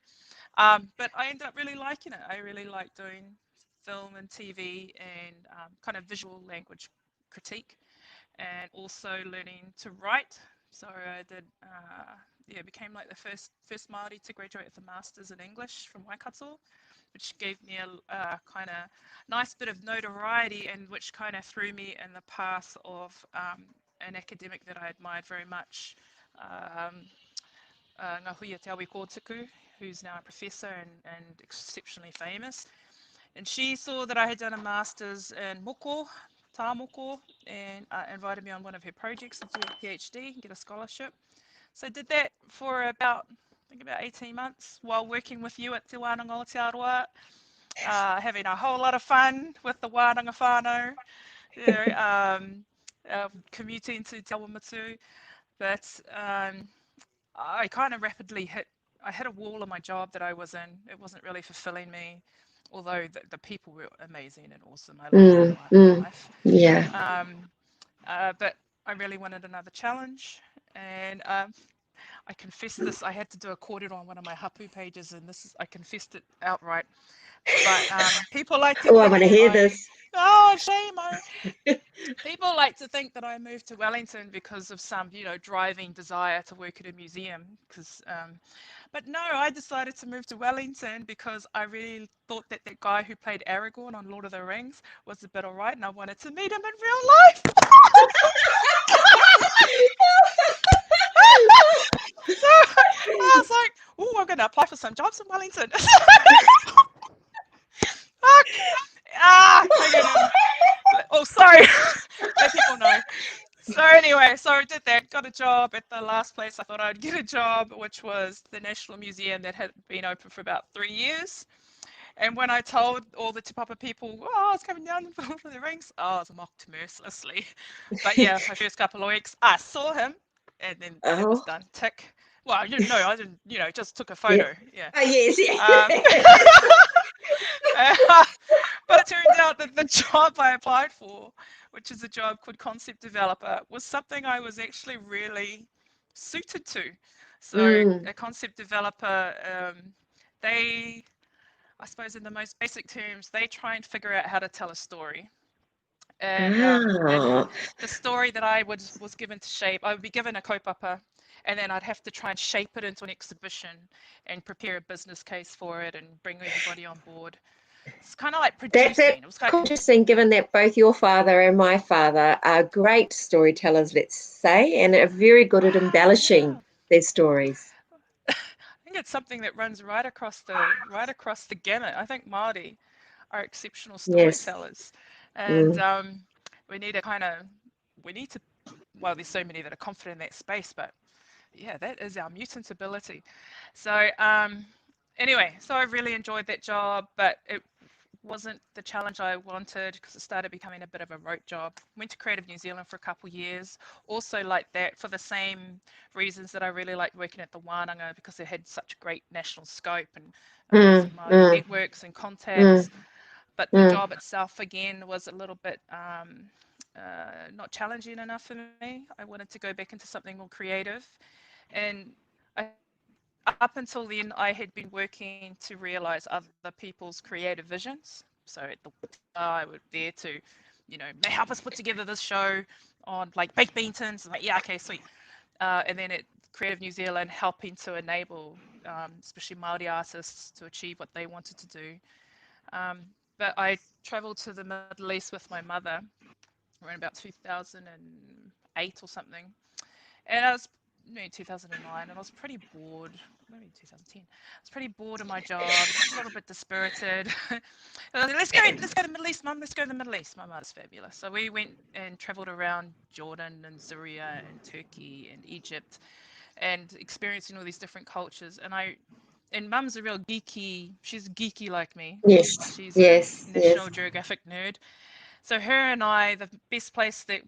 But I ended up really liking it. I really like doing film and TV and kind of visual language critique, and also learning to write. So I did, became like the first Māori to graduate with a Masters in English from Waikato, which gave me a kind of nice bit of notoriety, and which kind of threw me in the path of an academic that I admired very much, Ngā Huia Te Awi Kōtuku, who's now a professor and exceptionally famous. And she saw that I had done a Masters in moko, tā moko, and invited me on one of her projects to do a PhD and get a scholarship. So I did that for about 18 months while working with you at Te Wānanga o Te Aroa, having a whole lot of fun with the wānanga whānau, commuting to Te Awamatu. But I kind of rapidly hit a wall in my job that I was in. It wasn't really fulfilling me, although the people were amazing and awesome. I loved my life. Yeah. But I really wanted another challenge, and I confessed this. I had to do a kōrero on one of my hapu pages, and I confessed it outright. But people like to. Oh, I want to hear this. Oh, shame! People like to think that I moved to Wellington because of some, driving desire to work at a museum. But no, I decided to move to Wellington because I really thought that guy who played Aragorn on Lord of the Rings was a bit alright, and I wanted to meet him in real life. So I was like, "Oh, I'm going to apply for some jobs in Wellington." Oh, sorry. Let people know. So anyway, so I did that, got a job at the last place I thought I'd get a job, which was the National Museum that had been open for about 3 years. And when I told all the Te Papa people, I was coming down for the Rings, I was mocked mercilessly. But yeah, my first couple of weeks, I saw him, and then it was done. Tick. Well, I didn't, just took a photo. Yeah. Oh, yes, But it turned out that the job I applied for, which is a job called concept developer, was something I was actually really suited to. So a concept developer, I suppose in the most basic terms, they try and figure out how to tell a story. And the story that I was given to shape, I would be given a kaupapa, and then I'd have to try and shape it into an exhibition and prepare a business case for it and bring everybody on board. It's kind of like That's producing. It was like interesting, given that both your father and my father are great storytellers, let's say, and are very good at embellishing their stories. I think it's something that runs right across the gamut. I think Māori are exceptional Yes. storytellers, and we need to. Well, there's so many that are confident in that space, but yeah, that is our mutant ability. So anyway, so I really enjoyed that job, but it wasn't the challenge I wanted because it started becoming a bit of a rote job. Went to Creative New Zealand for a couple of years, also like that for the same reasons that I really liked working at the Wānanga, because it had such great national scope and amazing Māori networks and contacts. But the job itself, again, was a little bit not challenging enough for me. I wanted to go back into something more creative. And up until then, I had been working to realize other people's creative visions. So at the I was there to, help us put together this show on like baked bean tins. Like, yeah, okay, sweet. And then at Creative New Zealand, helping to enable, especially Māori artists, to achieve what they wanted to do. But I traveled to the Middle East with my mother around about 2008 or something. And I was maybe 2009, and I was pretty bored. Maybe 2010. I was pretty bored of my job, just a little bit dispirited. Let's go to the Middle East, Mum. Let's go to the Middle East. My mother's fabulous. So we went and travelled around Jordan and Syria and Turkey and Egypt, and experiencing all these different cultures. And Mum's a real geeky. She's geeky like me. Yes. She's Yes. a National Geographic nerd. So her and I, the best place that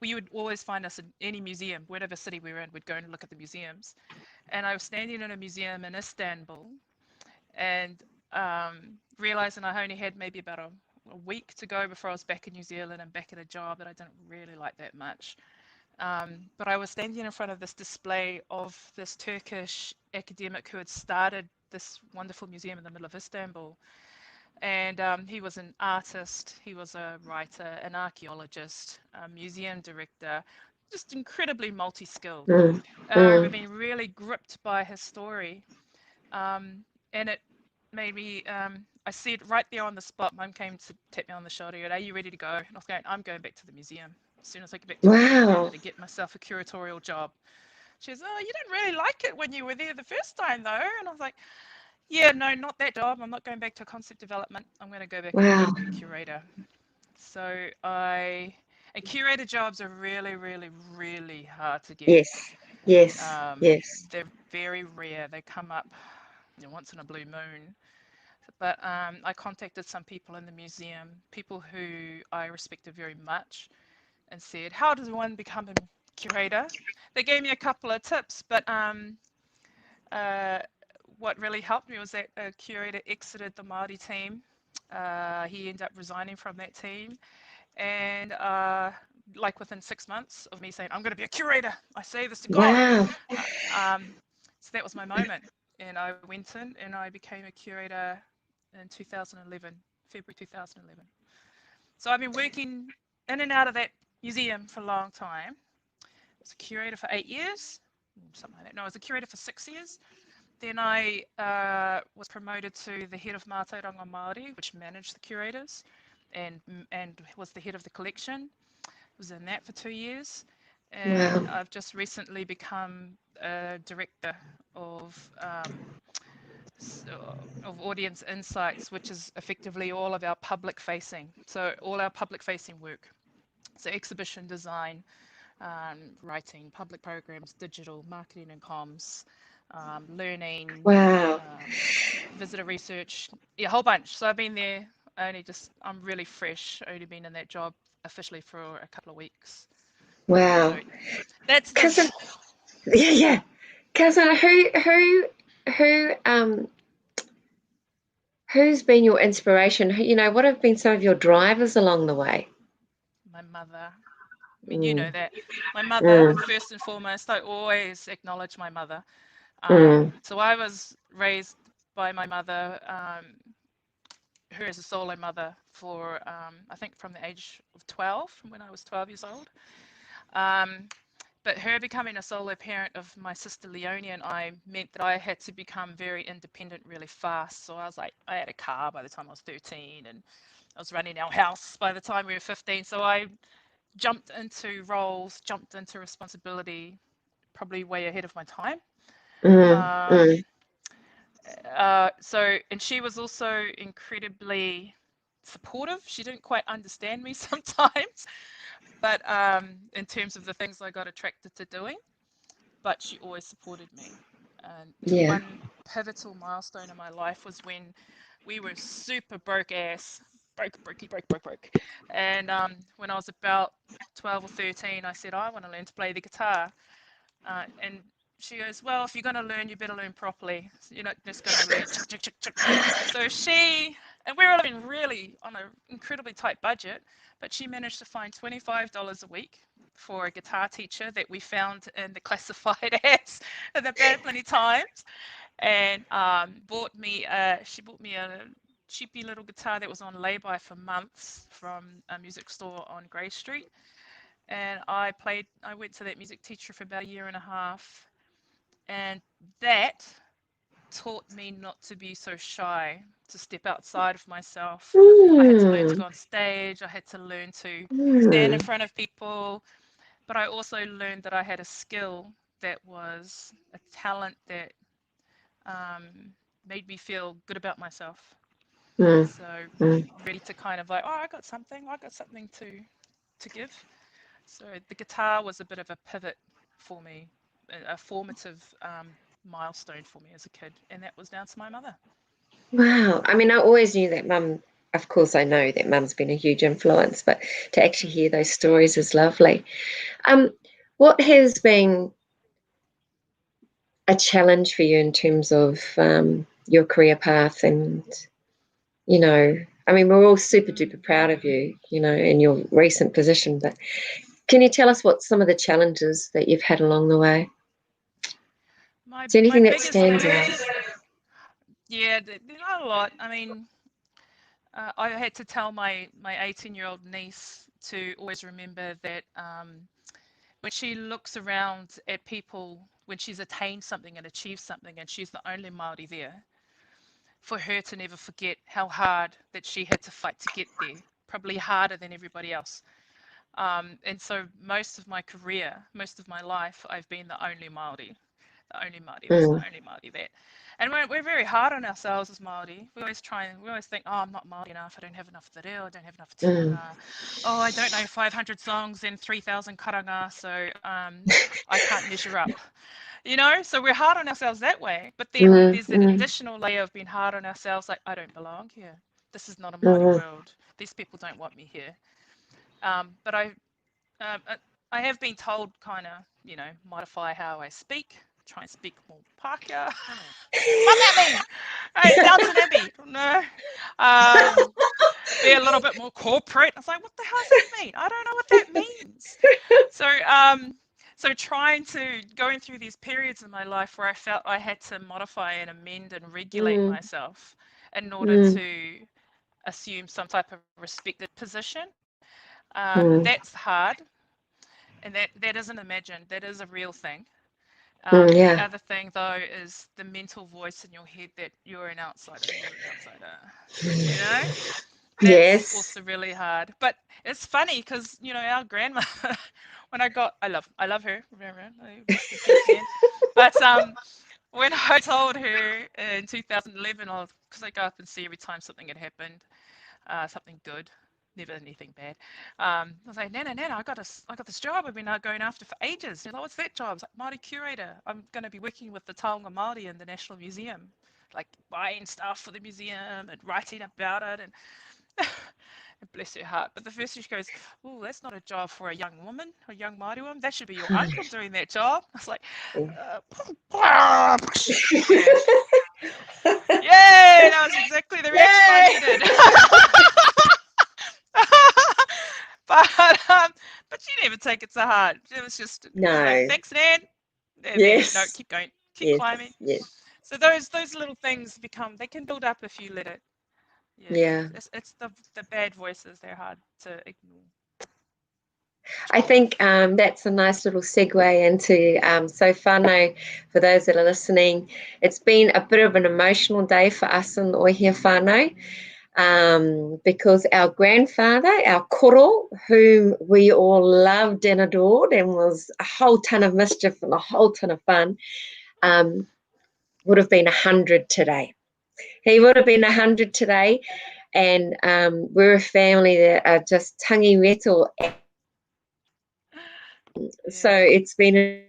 we would always find us in any museum, whatever city we were in, we'd go and look at the museums. And I was standing in a museum in Istanbul and realizing I only had maybe about a week to go before I was back in New Zealand and back at a job that I didn't really like that much. But I was standing in front of this display of this Turkish academic who had started this wonderful museum in the middle of Istanbul. And he was an artist, he was a writer, an archaeologist, a museum director, just incredibly multi-skilled. I've been really gripped by his story. And it made me, I said right there on the spot, Mum came to tap me on the shoulder, and, are you ready to go? And I was going, I'm going back to the museum. As soon as I get back to the museum, I'm going to get myself a curatorial job. She goes, oh, you didn't really like it when you were there the first time, though. And I was like, yeah, no, not that job. I'm not going back to concept development. I'm going to go back and be a curator. So and curator jobs are really, really, really hard to get. Yes. They're very rare. They come up once in a blue moon. But I contacted some people in the museum, people who I respected very much, and said, how does one become a curator? They gave me a couple of tips, but what really helped me was that a curator exited the Māori team. He ended up resigning from that team. And like within 6 months of me saying, I'm going to be a curator, I say this to God. So that was my moment. And I went in and I became a curator in 2011, February 2011. So I've been working in and out of that museum for a long time. I was a curator for 8 years, something like that. No, I was a curator for 6 years. Then I was promoted to the head of Mātauranga Māori, which managed the curators, and was the head of the collection. Was in that for 2 years, and I've just recently become a director of audience insights, which is effectively all of our public facing. So all our public facing work, so exhibition design, writing, public programs, digital, marketing and comms, learning, visitor research, a whole bunch. So I've been there I'm really fresh, only been in that job officially for a couple of weeks. Wow. So that's Cousin, Cousin, who's been your inspiration? What have been some of your drivers along the way? My mother. I mean, you know that. My mother, first and foremost, I always acknowledge my mother. So I was raised by my mother, her as a solo mother for, I think from the age of 12, from when I was 12 years old. But but her becoming a solo parent of my sister Leonie and I meant that I had to become very independent really fast. So I had a car by the time I was 13, and I was running our house by the time we were 15. So I jumped into roles, jumped into responsibility, probably way ahead of my time. And she was also incredibly supportive. She didn't quite understand me sometimes, but in terms of the things I got attracted to doing, but she always supported me. And one pivotal milestone in my life was when we were super broke. And when I was about 12 or 13, I said, I want to learn to play the guitar. And she goes, well, if you're going to learn, you better learn properly. So you're not just going to learn. So and we were living really on an incredibly tight budget, but she managed to find $25 a week for a guitar teacher that we found in the classified ads in the band plenty times, and she bought me a cheapy little guitar that was on lay-by for months from a music store on Grey Street. And I went to that music teacher for about a year and a half, and that taught me not to be so shy, to step outside of myself. I had to learn to go on stage. I had to learn to stand in front of people, but I also learned that I had a skill that was a talent that made me feel good about myself. So ready to kind of like, oh, I got something to give. So the guitar was a bit of a pivot for me, a formative milestone for me as a kid, and that was down to my mother. Wow. I mean, I always knew that mum, of course I know that mum's been a huge influence, but to actually hear those stories is lovely. What has been a challenge for you in terms of your career path? And, you know, I mean, we're all super duper proud of you, you know, in your recent position, but can you tell us what some of the challenges that you've had along the way? Is there anything that stands out? Yeah, there's not a lot. I mean, I had to tell my 18-year-old niece to always remember that when she looks around at people, when she's attained something and achieved something, and she's the only Māori there, for her to never forget how hard that she had to fight to get there, probably harder than everybody else. And so most of my career, most of my life, I've been the only Māori. The only Māori this, the only Māori that. And we're very hard on ourselves as Māori. We always think, oh, I'm not Māori enough, I don't have enough te reo, I don't have enough tūnga. Oh, I don't know 500 songs and 3,000 karanga, so I can't measure up. You know, so we're hard on ourselves that way. But then there's an additional layer of being hard on ourselves, like, I don't belong here. This is not a Māori world. These people don't want me here. But I have been told kind of, you know, modify how I speak, try and speak more Pākehā. What that mean? Hey, Downton Abbey. No. Be a little bit more corporate. I was like, what the hell does that mean? I don't know what that means. So going through these periods in my life where I felt I had to modify and amend and regulate myself in order to assume some type of respected position. That's hard. And that isn't imagined. That is a real thing. The other thing, though, is the mental voice in your head that you're an outsider. You know? That's also really hard. But it's funny because, you know, our grandma, when I love her. But when I told her in 2011, because I go up and see every time something had happened, something good, never anything bad. I was like, Nana, I got this job I've been going after for ages. She's like, what's that job? I was like, Māori curator. I'm going to be working with the Taonga Māori in the National Museum, like buying stuff for the museum and writing about it. And bless her heart. But the first thing she goes, oh, that's not a job for a young woman, a young Māori woman. That should be your uncle doing that job. I was like, yay, that was exactly the reaction I needed. But she never take it to heart. It was just like, thanks, Nan. And then, no, keep going, keep climbing. So those little things they can build up if you let it. It's the bad voices. They're hard to ignore. I think that's a nice little segue into so whānau, for those that are listening. It's been a bit of an emotional day for us in Oihia whānau, because our grandfather, our koro, whom we all loved and adored and was a whole ton of mischief and a whole ton of fun, would have been 100 today. He would have been 100 today, and we're a family that are just tangi reto. So it's been,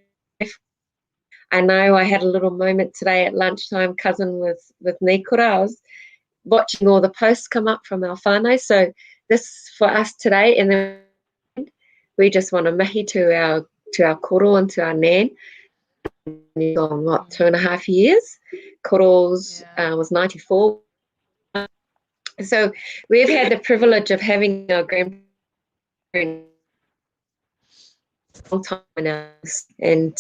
I know I had a little moment today at lunchtime, cousin with Nikura. I was watching all the posts come up from our whānau. So this for us today, and then we just want to mihi to our koro and to our nan. He's gone, what, 2.5 years? Koro's was 94. So we've had the privilege of having our grandparents a long time now, and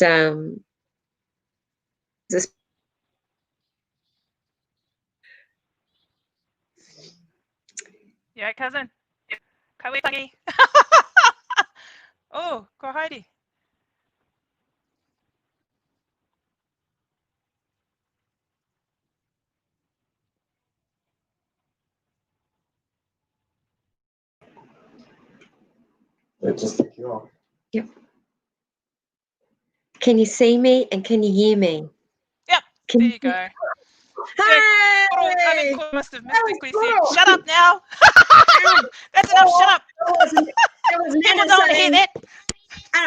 this. Yeah, cousin. Kaiwitangi. Oh, ko Heidi. Just take you off. Yep. Can you see me and can you hear me? Yep. Can There you go. Hey! Koro must have mystically said, "Shut up now." That's enough. Shut up. That was People Nana don't hear saying, that.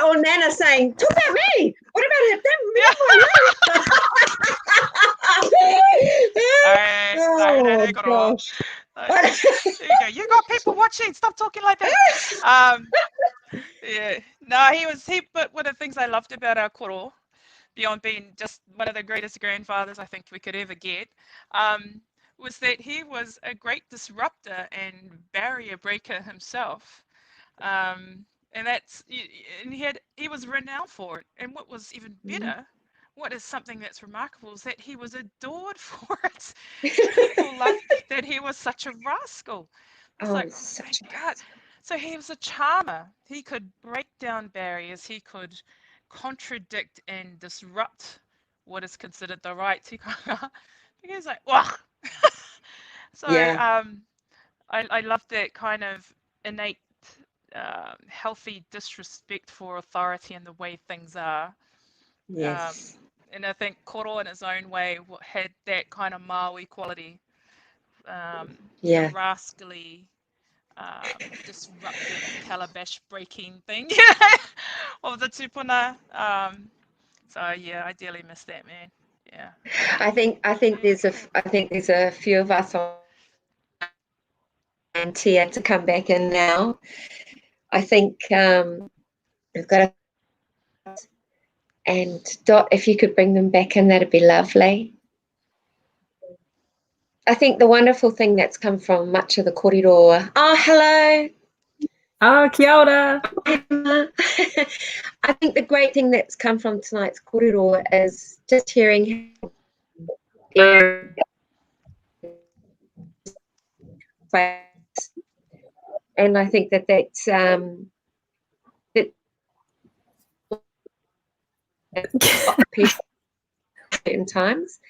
or Nana saying, "Talk about me. What about them?" Oh gosh. There you go. You got people watching. Stop talking like that. Yeah. No, but one of the things I loved about our koro, beyond being just one of the greatest grandfathers I think we could ever get, was that he was a great disruptor and barrier breaker himself. And he was renowned for it. And what was even better, what is something that's remarkable, is that he was adored for it. People loved that he was such a rascal. It's like, oh my God. So he was a charmer. He could break down barriers. He could contradict and disrupt what is considered the right tikanga. He was like, wah. So I love that kind of innate, healthy disrespect for authority and the way things are. Yes. And I think koro in his own way had that kind of Maui quality. The rascally, disruptive, calabash breaking thing of the tupuna. So yeah, I dearly miss that, man. Yeah. I think there's a few of us on and Tia to come back in now. I think we've got and Dot, if you could bring them back in, that'd be lovely. I think the wonderful thing that's come from much of the kōrero. Oh, hello. Oh, kia ora. I think the great thing that's come from tonight's kōrero is just hearing and I think that's certain times.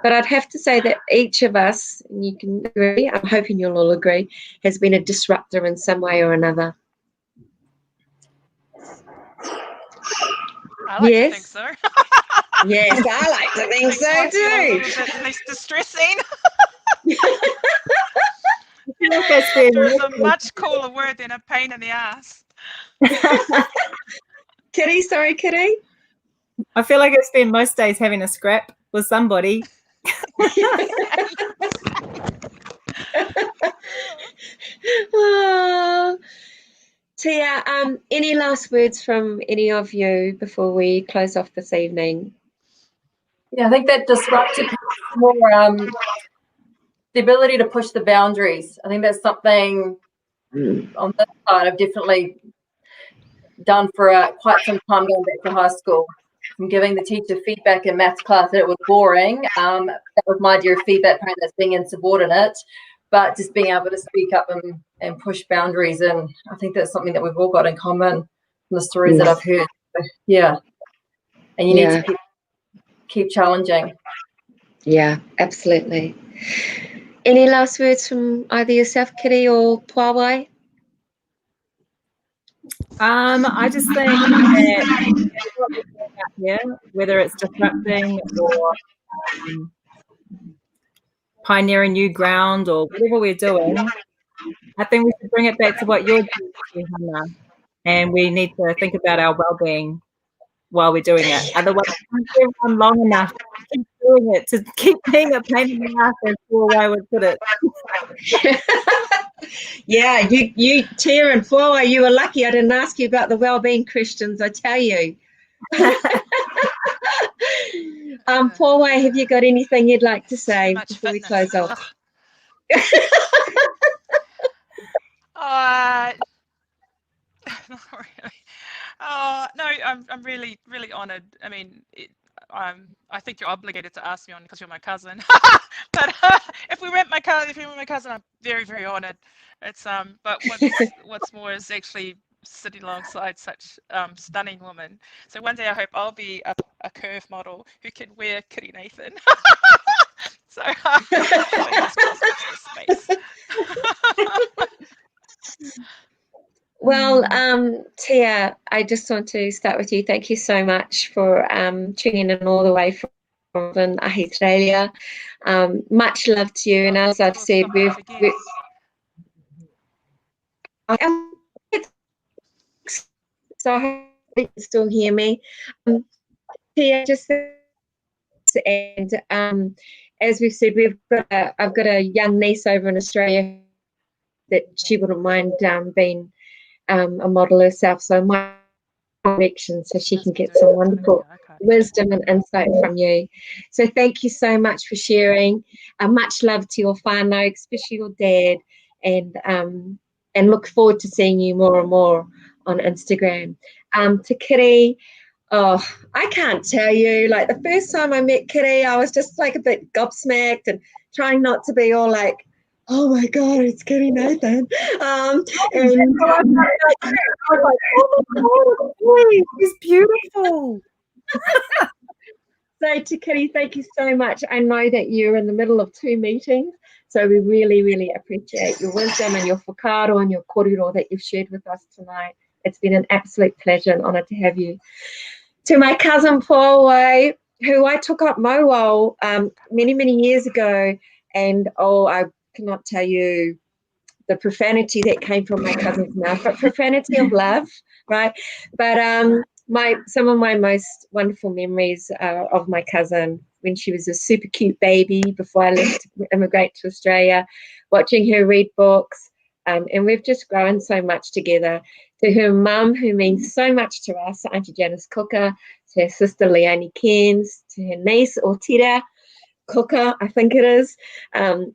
But I'd have to say that each of us, and you can agree, I'm hoping you'll all agree, has been a disruptor in some way or another. I like to think so. Yes, I like to think so too. A little bit less distressing. There's a much cooler word than a pain in the ass. Kitty, sorry, Kitty. I feel like I spend most days having a scrap with somebody. Oh. Tia, any last words from any of you before we close off this evening? Yeah, I think that disruptive more the ability to push the boundaries. I think that's something on this side I've definitely done for quite some time going back to high school. From giving the teacher feedback in maths class that it was boring. That was my idea of feedback, apparently that's being insubordinate, but just being able to speak up and push boundaries. And I think that's something that we've all got in common. from the stories that I've heard. Yeah. And you need to keep challenging. Yeah, absolutely. Any last words from either yourself, Kiri, or Puawai? I just think that what we're doing out here, whether it's disrupting or pioneering new ground or whatever we're doing, I think we should bring it back to what you're doing, Hannah. And we need to think about our well-being while we're doing it. Otherwise, we can't do one long enough to keep doing it, to keep being a pain in the ass, as Puawai would put it. Yeah, you, Tia and Puawai, you were lucky I didn't ask you about the well-being questions, I tell you. Puawai, have you got anything you'd like to say before we close off? Not really. No, I'm really honoured. I mean, I think you're obligated to ask me on because you're my cousin. But if you were my cousin, I'm very honoured. It's but what's more is actually sitting alongside such stunning women. So one day I hope I'll be a curve model who can wear Kiri Nathan. So fingers crossed watch this space. Well, Tia, I just want to start with you. Thank you so much for tuning in all the way from Australia. Much love to you. And as I've said, so I hope you can still hear me. Tia, just and as we've said, I've got a young niece over in Australia that she wouldn't mind being a model herself, so my direction, so she can get some wonderful wisdom and insight from you. So thank you so much for sharing. Much love to your whānau, especially your dad, and look forward to seeing you more and more on Instagram. To Kiri, oh, I can't tell you, like the first time I met Kiri, I was just like a bit gobsmacked and trying not to be all like, oh my God, it's Kiri Nathan. She's beautiful. So to Kiri, thank you so much. I know that you're in the middle of 2 meetings, so we really appreciate your wisdom and your whakaaro and your kōrero that you've shared with us tonight. It's been an absolute pleasure and honour to have you. To my cousin Puawai, who I took up Mowal many years ago, and I cannot tell you the profanity that came from my cousin's mouth, but profanity of love, right? But some of my most wonderful memories of my cousin when she was a super cute baby before I left to immigrate to Australia, watching her read books, and we've just grown so much together. To her mum, who means so much to us, Auntie Janice Cooker, to her sister Leonie Cairns, to her niece Otira Cooker, I think it is, to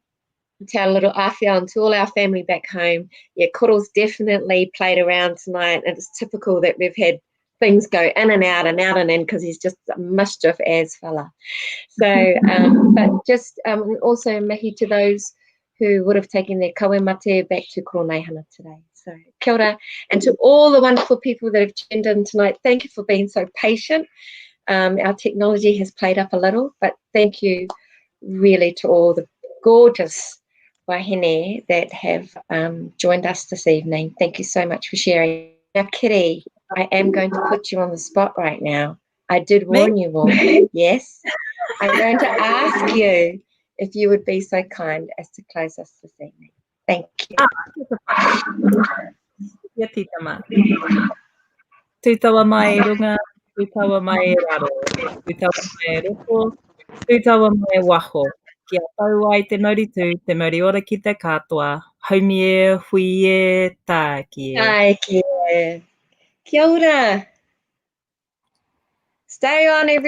our little Awhia and to all our family back home. Yeah, Koro's definitely played around tonight, and it's typical that we've had things go in and out and in because he's just a mischief as fella. So, but just also mihi to those who would have taken their kawe mate back to Koroneihana today. So kia ora. And to all the wonderful people that have tuned in tonight, thank you for being so patient. Our technology has played up a little, but thank you really to all the gorgeous wahine that have joined us this evening. Thank you so much for sharing. Now, Kiri, I am going to put you on the spot right now. I did warn you all. Yes. I'm going to ask you if you would be so kind as to close us this evening. Thank you. Ia titama. Tūtawa mai runga, tūtawa mai raro, tūtawa mai roko, tūtawa mai waho. Kia tau ai te mauritu, te mauri ora ki te katoa. Haumi e, hui e, tā ki e. Ai ki e. Kia ora. Stay on, everyone.